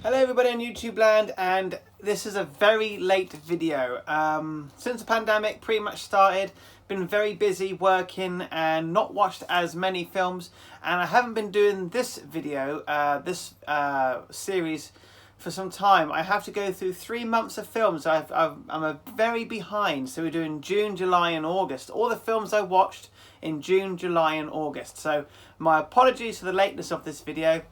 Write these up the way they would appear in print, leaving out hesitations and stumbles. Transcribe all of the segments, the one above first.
Hello everybody on YouTube land, and this is a very late video. Since the pandemic pretty much started, been very busy working and not watched as many films, and I haven't been doing this video, this series for some time. I have to go through 3 months of films. I'm a very behind, so we're doing June, July and August. All the films I watched in June, July and August. So my apologies for the lateness of this video.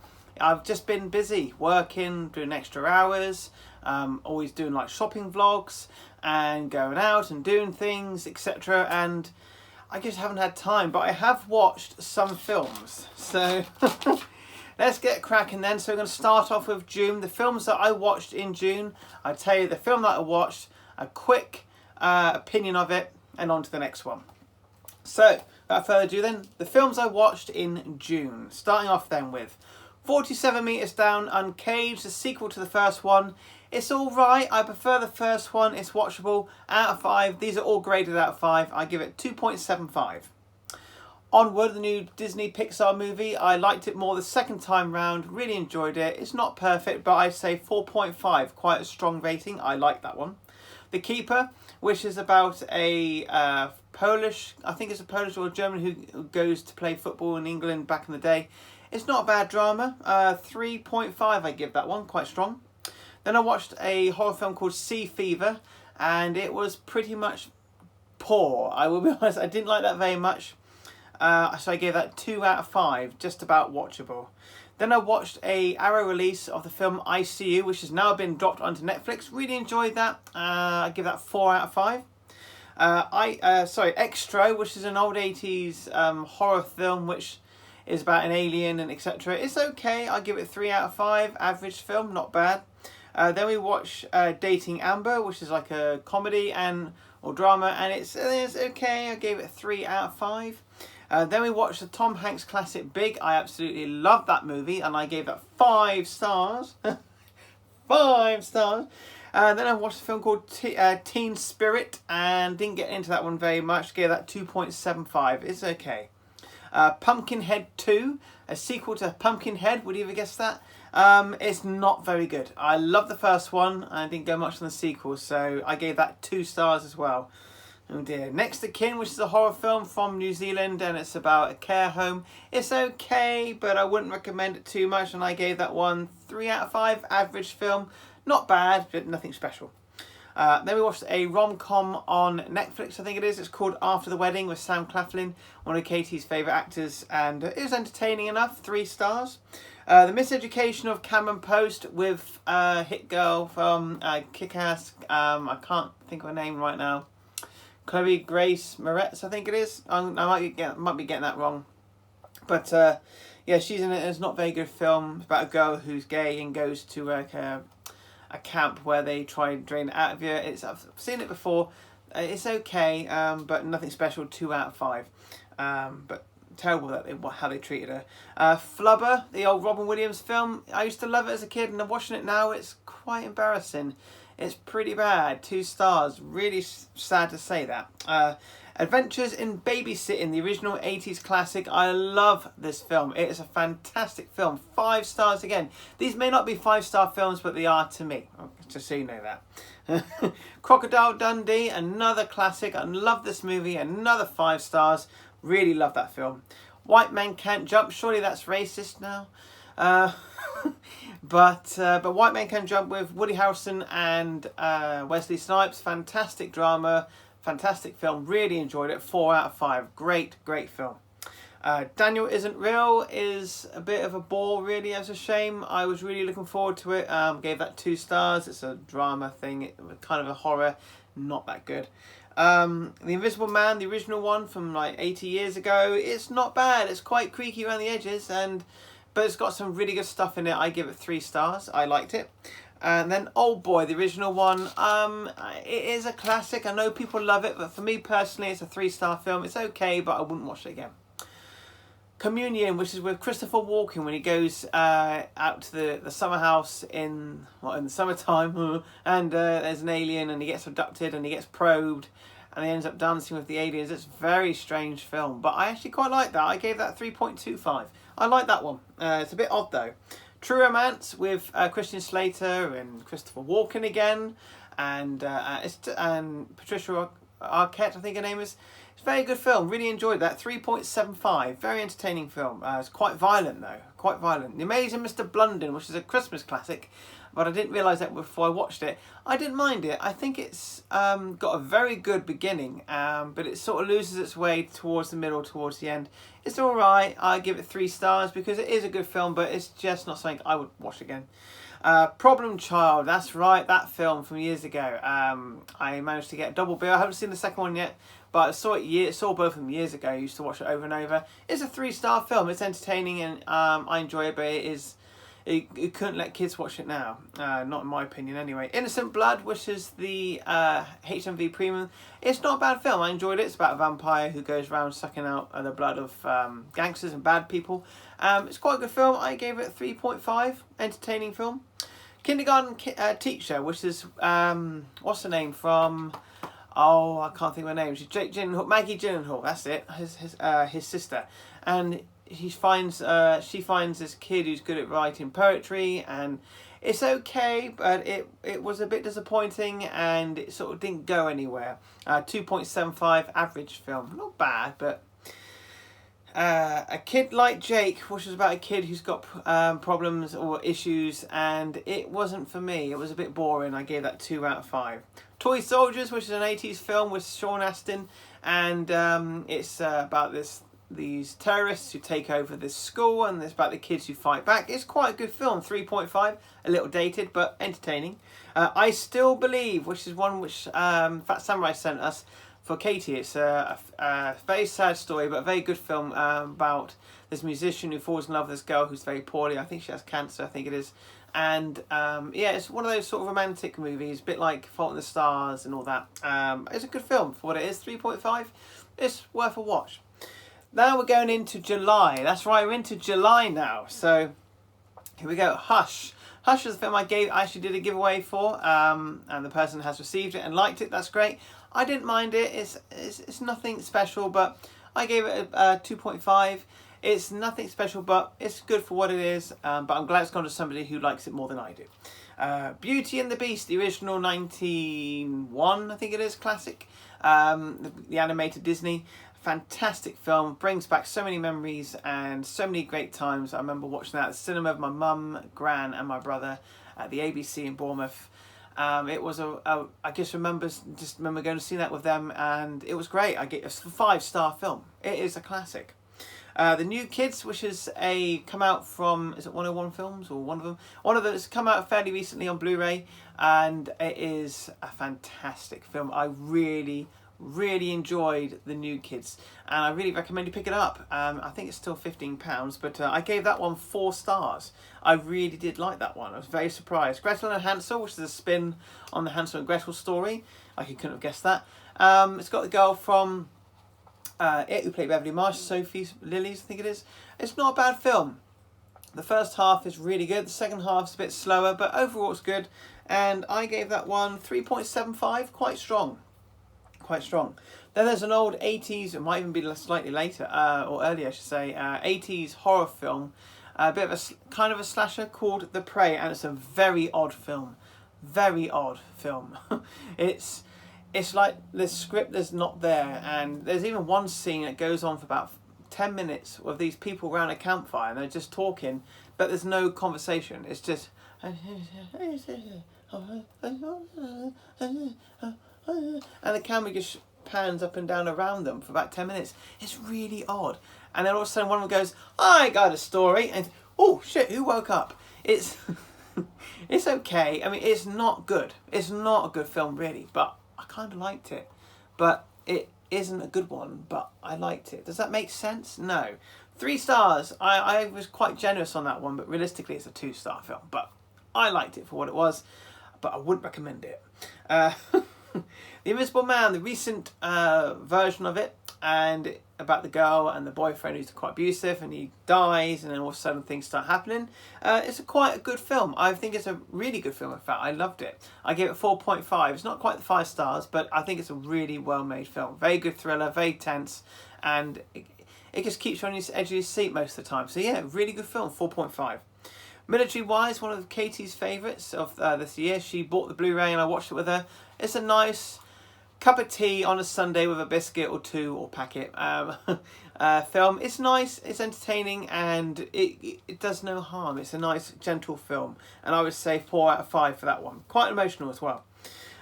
I've just been busy working, doing extra hours, always doing like shopping vlogs and going out and doing things, etc. And I just haven't had time, but I have watched some films. So let's get cracking then. So we're going to start off with June. The films that I watched in June, I tell you the film that I watched, a quick opinion of it, and on to the next one. So without further ado then, the films I watched in June. Starting off then with 47 Meters Down, Uncaged, the sequel to the first one. It's alright, I prefer the first one, it's watchable. Out of 5, these are all graded out of 5, I give it 2.75. Onward, the new Disney Pixar movie, I liked it more the second time round, really enjoyed it. It's not perfect, but I'd say 4.5, quite a strong rating, I like that one. The Keeper, which is about a Polish, I think it's a Polish or a German who goes to play football in England back in the day. It's not a bad drama. 3.5 I give that one, quite strong. Then I watched a horror film called Sea Fever, and it was pretty much poor. I will be honest, I didn't like that very much. So I gave that 2 out of 5, just about watchable. Then I watched a Arrow release of the film ICU, which has now been dropped onto Netflix. Really enjoyed that. I give that 4 out of 5. Extra, which is an old 80s horror film, which is about an alien and etc. It's okay, I'll give it 3 out of 5, average film, not bad. Then we watch Dating Amber, which is like a comedy or drama, and it's okay, I gave it 3 out of 5. Then we watched the Tom Hanks classic Big. I absolutely love that movie, and I gave that 5 stars. 5 stars. Then I watched a film called Teen Spirit, and didn't get into that one very much, gave that 2.75, it's okay. Pumpkinhead 2, a sequel to Pumpkinhead, would you ever guess that? It's not very good. I love the first one, and I didn't go much on the sequel, so I gave that 2 stars as well. Oh dear. Next of Kin, which is a horror film from New Zealand, and it's about a care home. It's okay, but I wouldn't recommend it too much, and I gave that one 3 out of 5, average film. Not bad, but nothing special. Then we watched a rom-com on Netflix, I think it is. It's called After the Wedding with Sam Claflin, one of Katie's favourite actors, and it was entertaining enough, 3 stars. The Miseducation of Cameron Post with hit girl from Kick-Ass, I can't think of her name right now. Chloe Grace Moretz, I think it is. I might be getting that wrong. But yeah, she's in it. It's not a very good film. It's about a girl who's gay and goes to a camp where they try and drain it out of you. I've seen it before. It's okay, but nothing special. 2 out of 5. But terrible how they treated her. Flubber, the old Robin Williams film. I used to love it as a kid, and I'm watching it now. It's quite embarrassing. It's pretty bad. 2 stars. Really sad to say that. Adventures in Babysitting, the original 80s classic. I love this film. It is a fantastic film. 5 stars again. These may not be 5-star films, but they are to me. Just so you know that. Crocodile Dundee, another classic. I love this movie. Another 5 stars. Really love that film. White Men Can't Jump. Surely that's racist now. But White Men Can't Jump with Woody Harrelson and Wesley Snipes. Fantastic drama. Fantastic film, really enjoyed it. 4 out of 5, great film. Daniel Isn't Real is a bit of a bore, really. It's a shame. I was really looking forward to it. Gave that 2 stars. It's a drama thing, it was kind of a horror, not that good. The Invisible Man, the original one from like 80 years ago, it's not bad. It's quite creaky around the edges, but it's got some really good stuff in it. I give it 3 stars. I liked it. And then Old Boy, the original one, it is a classic. I know people love it, but for me personally, it's a 3-star film. It's okay, but I wouldn't watch it again. Communion, which is with Christopher Walken when he goes out to the summer house in the summertime, and there's an alien, and he gets abducted, and he gets probed, and he ends up dancing with the aliens. It's a very strange film, but I actually quite like that. I gave that 3.25. I like that one. It's a bit odd though. True Romance with Christian Slater and Christopher Walken again, and Patricia Arquette, I think her name is. It's a very good film. Really enjoyed that. 3.75. Very entertaining film. It's quite violent though. Quite violent. The Amazing Mr. Blunden, which is a Christmas classic, but I didn't realise that before I watched it. I didn't mind it. I think it's got a very good beginning, but it sort of loses its way towards the middle, towards the end. It's alright. I give it 3 stars because it is a good film, but it's just not something I would watch again. Problem Child, that's right, that film from years ago. I managed to get a double bill. I haven't seen the second one yet, but I saw both of them years ago. I used to watch it over and over. It's a 3-star film. It's entertaining and I enjoy it, but you couldn't let kids watch it now. Not in my opinion anyway. Innocent Blood, which is the HMV Premium. It's not a bad film. I enjoyed it. It's about a vampire who goes around sucking out the blood of gangsters and bad people. It's quite a good film. I gave it 3.5. Entertaining film. Kindergarten Teacher, which is, what's her name from... Oh, I can't think of her name. She's Jake Gyllenhaal, Maggie Gyllenhaal. That's it. His sister, and she finds this kid who's good at writing poetry, and it's okay, but it was a bit disappointing, and it sort of didn't go anywhere. 2.75 average film, not bad, but. A Kid Like Jake, which is about a kid who's got problems or issues, and it wasn't for me. It was a bit boring. I gave that 2 out of 5. Toy Soldiers, which is an 80s film with Sean Astin, and it's about these terrorists who take over this school, and it's about the kids who fight back. It's quite a good film, 3.5, a little dated but entertaining. I Still Believe, which is one which Fat Samurai sent us for Katie. It's a very sad story, but a very good film about this musician who falls in love with this girl who's very poorly. I think she has cancer, I think it is. And yeah, it's one of those sort of romantic movies, a bit like Fault in the Stars and all that. It's a good film for what it is, 3.5. It's worth a watch. Now we're going into July. That's right, we're into July now. So here we go. Hush. Hush is the film I actually did a giveaway for, and the person has received it and liked it. That's great. I didn't mind it. It's nothing special, but I gave it a 2.5. It's nothing special, but it's good for what it is. But I'm glad it's gone to somebody who likes it more than I do. Beauty and the Beast, the original 1991, I think it is, classic. The animated Disney. Fantastic film, brings back so many memories and so many great times. I remember watching that at the cinema with my mum, Gran and my brother at the ABC in Bournemouth. It was I just remember going to see that with them, and it was great. I get a 5-star film. It is a classic. The New Kids, which is come out from, is it 101 Films or one of them? One of them has come out fairly recently on Blu-ray, and it is a fantastic film. I really enjoyed The New Kids, and I really recommend you pick it up. I think it's still £15, but I gave that one 4 stars. I really did like that one. I was very surprised. Gretel and Hansel, which is a spin on the Hansel and Gretel story. I couldn't have guessed that. It's got the girl from who played Beverly Marsh, Sophie Lillies, I think it is. It's not a bad film. The first half is really good. The second half is a bit slower, but overall it's good. And I gave that one 3.75, quite strong. Quite strong. Then there's an old 80s, it might even be slightly later, or earlier I should say, 80s horror film, a bit of a kind of a slasher called The Prey, and it's a very odd film. Very odd film. It's like the script is not there, and there's even one scene that goes on for about 10 minutes with these people around a campfire and they're just talking, but there's no conversation. It's just and the camera just pans up and down around them for about 10 minutes. It's really odd. And then all of a sudden one of them goes, I got a story, and oh shit, who woke up? It's it's okay. I mean, it's not good. It's not a good film really, but I kind of liked it. But it isn't a good one, but I liked it. Does that make sense? No. 3 stars. I was quite generous on that one, but realistically it's a 2-star film. But I liked it for what it was, but I wouldn't recommend it. The Invisible Man, the recent version of it, and about the girl and the boyfriend who's quite abusive, and he dies, and then all of a sudden things start happening. It's quite a good film. I think it's a really good film. In fact, I loved it. I gave it 4.5. It's not quite the 5 stars, but I think it's a really well-made film. Very good thriller, very tense, and it just keeps you on the edge of your seat most of the time. So yeah, really good film. 4.5. Military Wise, one of Katie's favourites of this year. She bought the Blu-ray and I watched it with her. It's a nice cup of tea on a Sunday with a biscuit or two or packet film. It's nice, it's entertaining, and it does no harm. It's a nice, gentle film, and I would say 4 out of 5 for that one. Quite emotional as well.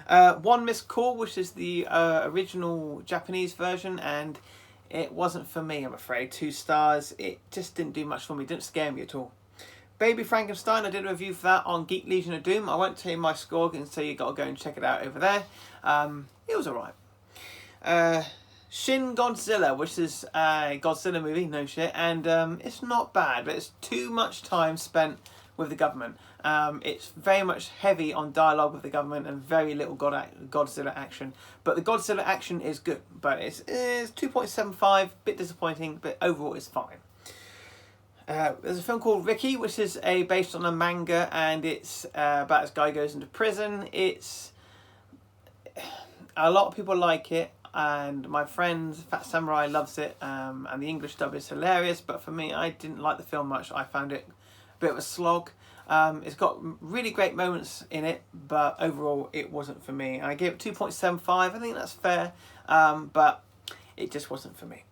One Missed Call, which is the original Japanese version, and it wasn't for me, I'm afraid. 2 stars. It just didn't do much for me. It didn't scare me at all. Baby Frankenstein, I did a review for that on Geek Legion of Doom. I won't tell you my score, so you got to go and check it out over there. It was alright. Shin Godzilla, which is a Godzilla movie, no shit, and it's not bad, but it's too much time spent with the government. It's very much heavy on dialogue with the government and very little Godzilla action. But the Godzilla action is good, but it's 2.75, bit disappointing, but overall it's fine. There's a film called Ricky, which is based on a manga, and it's about this guy goes into prison. It's a lot of people like it, and my friend Fat Samurai loves it, and the English dub is hilarious. But for me, I didn't like the film much. I found it a bit of a slog. It's got really great moments in it, but overall it wasn't for me. I gave it 2.75. I think that's fair, but it just wasn't for me.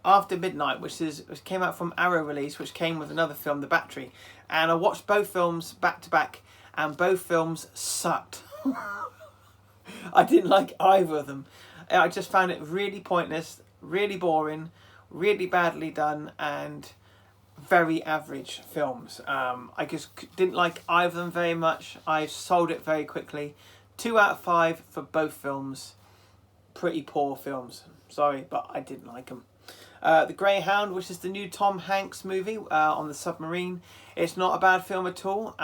After Midnight, which came out from Arrow Release, which came with another film, The Battery, and I watched both films back to back, and both films sucked. I didn't like either of them. I just found it really pointless, really boring, really badly done, and very average films. I just didn't like either of them very much. I sold it very quickly. 2 out of 5 for both films. Pretty poor films. Sorry, but I didn't like them. The Greyhound, which is the new Tom Hanks movie on the submarine. It's not a bad film at all,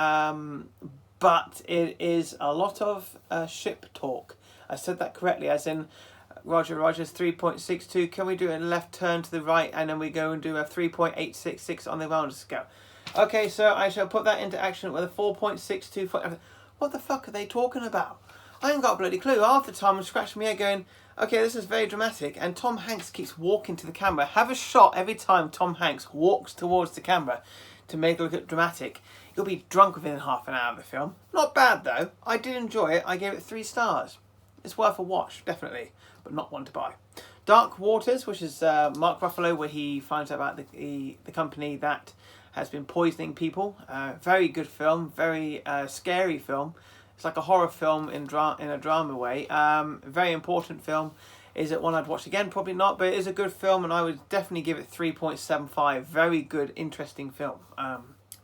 but it is a lot of ship talk. I said that correctly, as in Roger, Roger's 3.62. Can we do a left turn to the right and then we go and do a 3.866 on the Richter scale? Okay, so I shall put that into action with a 4.62. What the fuck are they talking about? I ain't got a bloody clue. Half the time I'm scratching my head going, okay, this is very dramatic, and Tom Hanks keeps walking to the camera. Have a shot every time Tom Hanks walks towards the camera to make it look dramatic. You'll be drunk within half an hour of the film. Not bad though. I did enjoy it. I gave it 3 stars. It's worth a watch, definitely, but not one to buy. Dark Waters, which is Mark Ruffalo, where he finds out about the company that has been poisoning people. Very good film, very scary film. It's like a horror film in a drama way. Very important film. Is it one I'd watch again? Probably not, but it is a good film, and I would definitely give it 3.75. Very good, interesting film.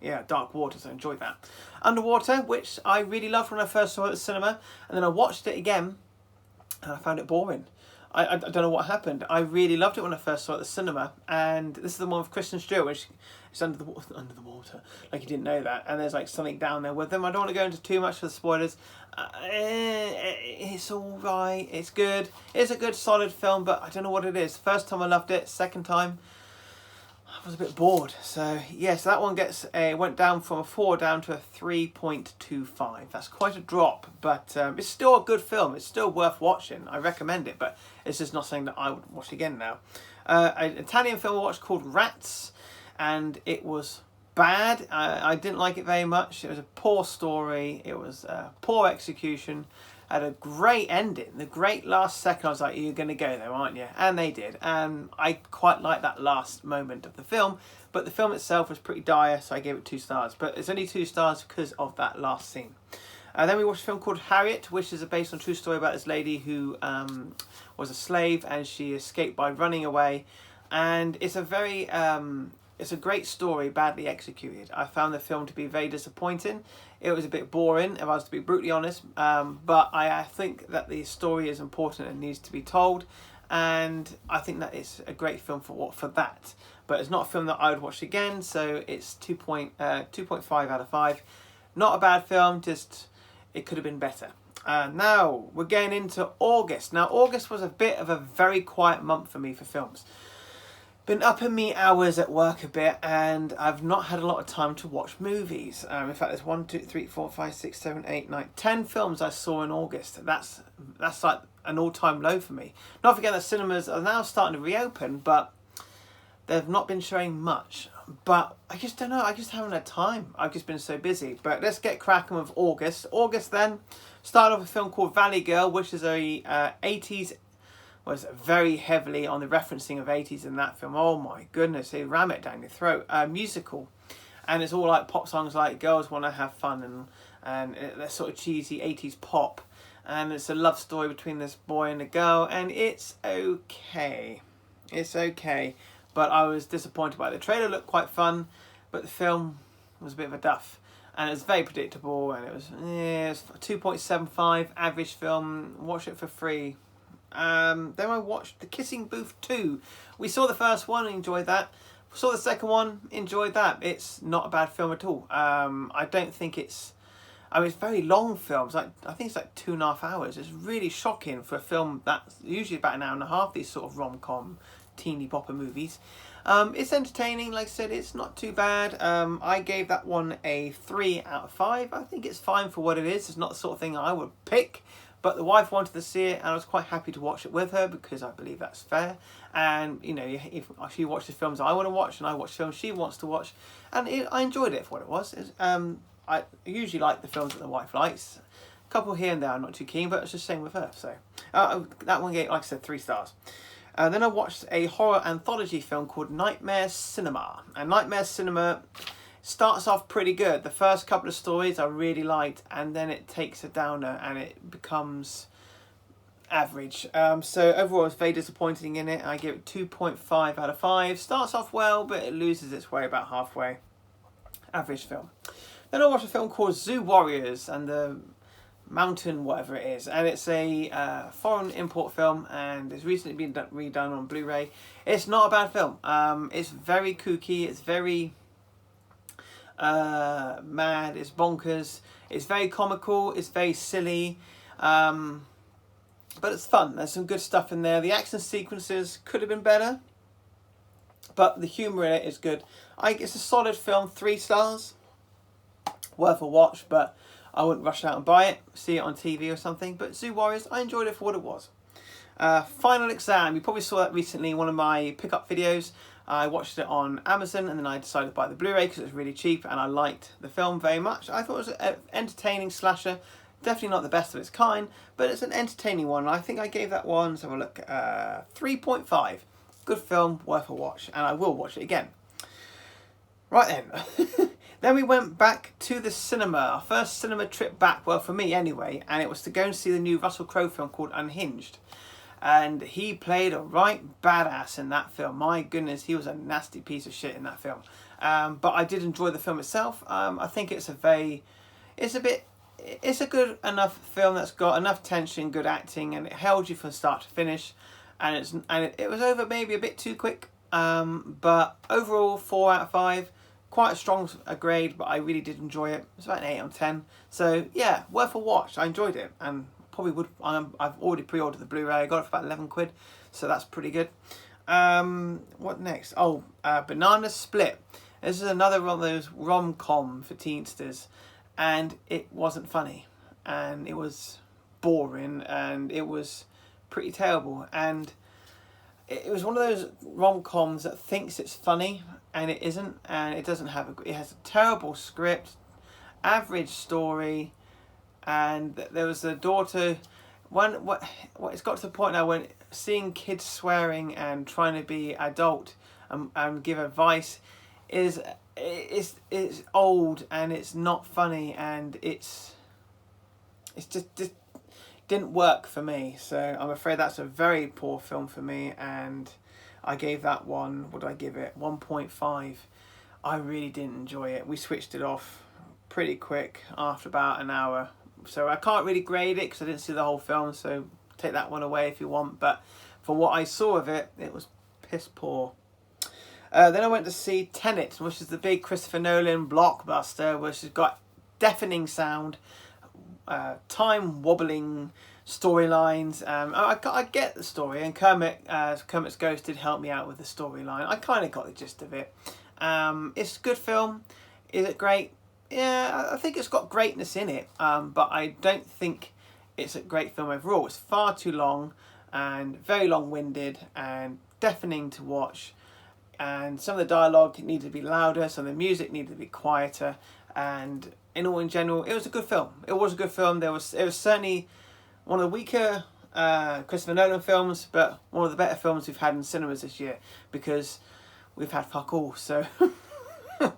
Yeah, Dark Waters, I enjoyed that. Underwater, which I really loved when I first saw it at the cinema, and then I watched it again, and I found it boring. I don't know what happened. I really loved it when I first saw it at the cinema, and this is the one with Kristen Stewart, which is under the water, like you didn't know that, and there's like something down there with them. I don't want to go into too much of the spoilers. It's all right. It's good. It's a good, solid film, but I don't know what it is. First time I loved it. Second time, I was a bit bored. So yes, that one went down from a 4 down to a 3.25. That's quite a drop, but it's still a good film. It's still worth watching. I recommend it, but it's just not something that I would watch again now. An Italian film I watched called Rats, and it was bad. I didn't like it very much. It was a poor story. It was poor execution. Had a great ending. The great last second, I was like, you're going to go there, aren't you? And they did. And I quite liked that last moment of the film. But the film itself was pretty dire, so I gave it 2 stars. But it's only 2 stars because of that last scene. Then we watched a film called Harriet, which is based on a true story about this lady who was a slave, and she escaped by running away. And it's a very... it's a great story, badly executed. I found the film to be very disappointing. It was a bit boring, if I was to be brutally honest. But I think that the story is important and needs to be told. And I think that it's a great film for that. But it's not a film that I would watch again, so it's 2.5 out of 5. Not a bad film, just it could have been better. Now, we're getting into August. Now, August was a bit of a very quiet month for me for films. Been upping me hours at work a bit, and I've not had a lot of time to watch movies. In fact, there's 1, 2, 3, 4, 5, 6, 7, 8, 9, 10 films I saw in August. That's like an all-time low for me. Not forget that cinemas are now starting to reopen, but they've not been showing much. but I just don't know. I just haven't had time. I've just been so busy. But let's get cracking with August. August then started off with a film called Valley Girl, which is a 80s, was very heavily on the referencing of 80s in that film. Oh my goodness, they ram it down your throat. Musical. And it's all like pop songs like Girls Wanna Have Fun, and they're sort of cheesy 80s pop. And it's a love story between this boy and a girl, and it's okay. It's okay. But I was disappointed by it. The trailer looked quite fun, but the film was a bit of a duff. And it was very predictable, and it was 2.75 average film. Watch it for free. Then I watched The Kissing Booth 2. We saw the first one and enjoyed that. Saw the second one, enjoyed that. It's not a bad film at all. I don't think it's... I mean, it's very long films. I think it's like 2.5 hours. It's really shocking for a film that's usually about an hour and a half, these sort of rom-com, teeny bopper movies. It's entertaining. Like I said, it's not too bad. I gave that one a 3 out of 5. I think it's fine for what it is. It's not the sort of thing I would pick. But the wife wanted to see it, and I was quite happy to watch it with her because I believe that's fair. And, you know, if she watches films I want to watch and I watch films she wants to watch, and I enjoyed it for what it was. I usually like the films that the wife likes. A couple here and there I'm not too keen, but it's just the same with her. So that one gave, like I said, 3 stars. Then I watched a horror anthology film called Nightmare Cinema. And Nightmare Cinema starts off pretty good. The first couple of stories I really liked, and then it takes a downer and it becomes average. So overall, it's very disappointing in it. I give it 2.5 out of 5. Starts off well, but it loses its way about halfway. Average film. Then I watched a film called Zoo Warriors and the Mountain whatever it is, and it's a foreign import film, and it's recently been redone on Blu-ray. It's not a bad film. It's very kooky. It's very mad, it's bonkers, it's very comical, it's very silly, but it's fun. There's some good stuff in there. The action sequences could have been better, but the humour in it is good. It's a solid film, 3 stars, worth a watch, but I wouldn't rush out and buy it, see it on TV or something. But Zoo Warriors, I enjoyed it for what it was. Final Exam, you probably saw that recently in one of my pickup videos. I watched it on Amazon, and then I decided to buy the Blu-ray because it was really cheap and I liked the film very much. I thought it was an entertaining slasher. Definitely not the best of its kind, but it's an entertaining one. I think I gave that one, let's have a look, 3.5. Good film, worth a watch, and I will watch it again. Right then. Then we went back to the cinema. Our first cinema trip back, well for me anyway, and it was to go and see the new Russell Crowe film called Unhinged. And he played a right badass in that film. My goodness, he was a nasty piece of shit in that film. But I did enjoy the film itself. I think it's a good enough film that's got enough tension, good acting, and it held you from start to finish. And it was over maybe a bit too quick. But overall, 4 out of 5. Quite a strong grade, but I really did enjoy it. It's about an 8 out of 10. So yeah, worth a watch. I enjoyed it, and probably would. I've already pre-ordered the Blu-ray. I got it for about 11 quid, so that's pretty good. What next? Banana Split. This is another one of those rom-com for teensters, and it wasn't funny, and it was boring, and it was pretty terrible, and it was one of those rom-coms that thinks it's funny and it isn't, and it doesn't have it has a terrible script, average story, and there was a daughter. It's got to the point now when seeing kids swearing and trying to be adult and give advice is old, and it's not funny, and it's just didn't work for me. So I'm afraid that's a very poor film for me, and I gave that one, what did I give it? 1.5. I really didn't enjoy it. We switched it off pretty quick after about an hour. So I can't really grade it because I didn't see the whole film, so take that one away if you want. But for what I saw of it, it was piss poor. Then I went to see Tenet, which is the big Christopher Nolan blockbuster, which has got deafening sound, time-wobbling storylines. I get the story, and Kermit's Ghost did help me out with the storyline. I kind of got the gist of it. It's a good film. Is it great? Yeah, I think it's got greatness in it, but I don't think it's a great film overall. It's far too long and very long-winded and deafening to watch. and some of the dialogue needed to be louder, some of the music needed to be quieter, and in general, it was a good film. It was a good film. It was certainly one of the weaker Christopher Nolan films, but one of the better films we've had in cinemas this year, because we've had fuck all. So then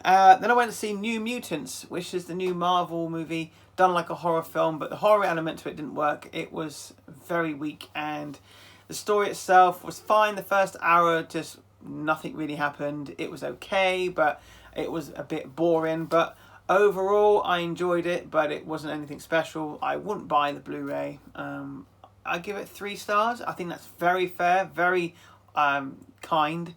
I went to see New Mutants, which is the new Marvel movie done like a horror film, but the horror element to it didn't work. It was very weak, and the story itself was fine. The first hour, just nothing really happened. It was okay, but it was a bit boring. But overall, I enjoyed it, but it wasn't anything special. I wouldn't buy the Blu-ray. I give it 3 stars. I think that's very fair, very kind.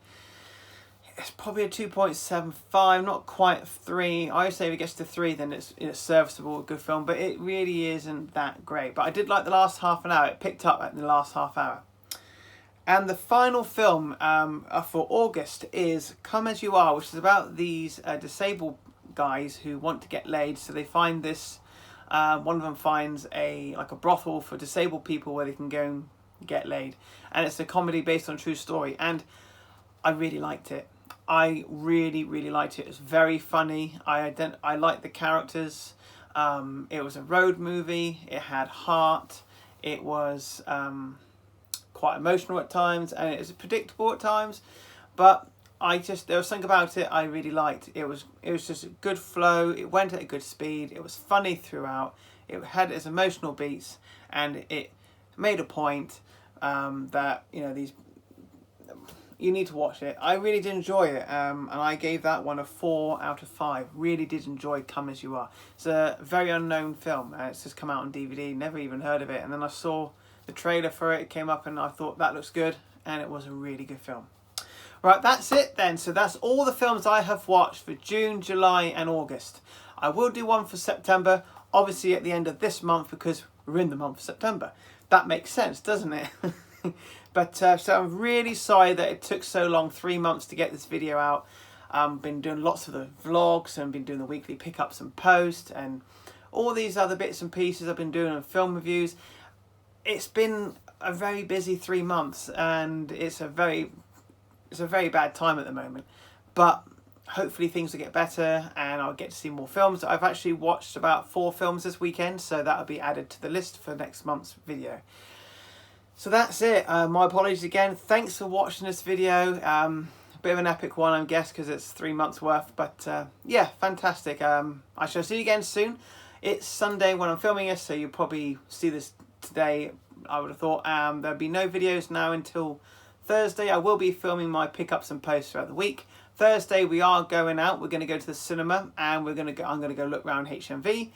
It's probably a 2.75, not quite 3. I would say if it gets to 3, then it's serviceable, a good film, but it really isn't that great. But I did like the last half an hour. It picked up at the last half hour. And the final film for August is Come As You Are, which is about these disabled guys who want to get laid. So they find this, one of them finds a brothel for disabled people where they can go and get laid. And it's a comedy based on a true story. And I really liked it. I really, really liked it. It was very funny. I liked the characters. It was a road movie. It had heart. It was quite emotional at times, and it was predictable at times. But there was something about it I really liked. It was just a good flow. It went at a good speed. It was funny throughout. It had its emotional beats, and it made a point that you need to watch it. I really did enjoy it, and I gave that one a 4 out of 5. Really did enjoy Come As You Are. It's a very unknown film. It's just come out on DVD, never even heard of it. And then I saw the trailer for it, it came up, and I thought that looks good, and it was a really good film. Right, that's it then. So that's all the films I have watched for June, July and August. I will do one for September, obviously at the end of this month, because we're in the month of September. That makes sense, doesn't it? But so I'm really sorry that it took so long, 3 months to get this video out. Been doing lots of the vlogs and been doing the weekly pickups and posts and all these other bits and pieces I've been doing on film reviews. It's been a very busy 3 months, and it's a very bad time at the moment. But hopefully things will get better and I'll get to see more films. I've actually watched about 4 films this weekend, so that'll be added to the list for next month's video. So that's it. My apologies again. Thanks for watching this video. Bit of an epic one, I guess, because it's 3 months worth. But yeah, fantastic. I shall see you again soon. It's Sunday when I'm filming this, so you'll probably see this today, I would have thought. There'll be no videos now until Thursday. I will be filming my pickups and posts throughout the week. Thursday we are going out. We're going to go to the cinema, and I'm going to go look around HMV.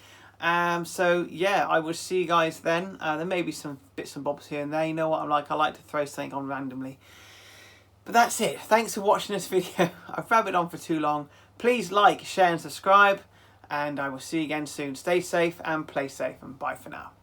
So yeah, I will see you guys then. There may be some bits and bobs here and there. You know what I'm like. I like to throw something on randomly. But that's it. Thanks for watching this video. I've rabbited on for too long. Please like, share and subscribe. And I will see you again soon. Stay safe and play safe. And bye for now.